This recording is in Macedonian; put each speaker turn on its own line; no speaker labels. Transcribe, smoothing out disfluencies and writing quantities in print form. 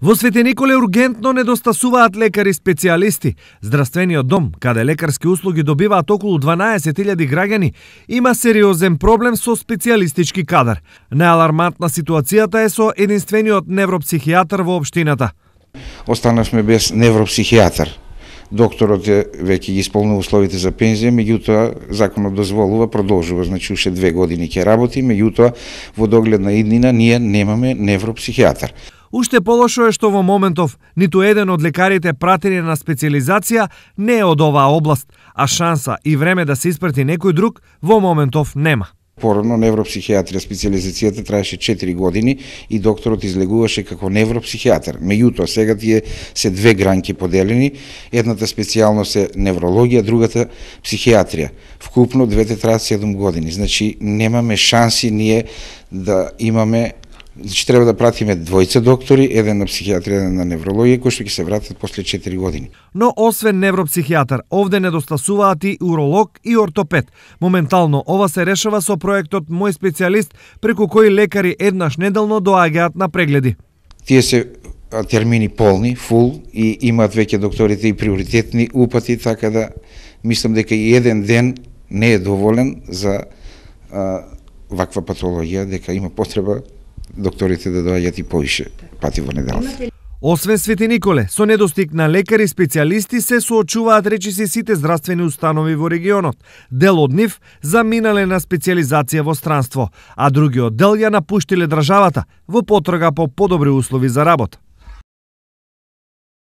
Во Свети Николе ургентно недостасуваат лекари специјалисти. Здравствениот дом, каде лекарски услуги добиваат околу 12.000 граѓани, има сериозен проблем со специјалистички кадар. Најалармантна ситуацијата е со единствениот невропсихијатар во општината.
Останавме без невропсихијатар. Докторот веќе ги исполнува условите за пензија, меѓутоа законот дозволува, продолжува, значи уште 2 години ќе работи, меѓутоа во догледна иднина ние немаме невропсихијатар.
Уште полошо е што во моментов ниту еден од лекарите пратени на специјализација не е од оваа област, а шанса и време да се испрати некој друг во моментов нема.
Порано невропсихијатрија специјализацијата траеше 4 години и докторот излегуваше како невропсихијатар. Меѓутоа сега тие се 2 гранки поделени, едната специјалност е неврологија, другата психијатрија. Вкупно двете траат 7 години. Значи немаме шанси ние да имаме. Значи треба да пратиме 2 доктори, еден на психијатрија, еден на неврологија, кои што ќе се вратат после 4 години.
Но освен невропсихијатар, овде недостасуваат и уролог и ортопед. Моментално ова се решава со проектот Мој специјалист, преку кој лекари еднаш неделно доаѓаат на прегледи.
Тие се термини полни, фул, и имаат веќе докторите и приоритетни упати, така да мислам дека и еден ден не е доволен за ваква патологија, дека има потреба докторите да доаѓаат и повише пати во неделата.
Освен Свети Николе, со недостиг на лекари специјалисти се соочуваат речиси сите здравствени установи во регионот. Дел од нив заминале на специјализација во странство, а другиот дел ја напуштиле државата во потрага по подобри услови за работа.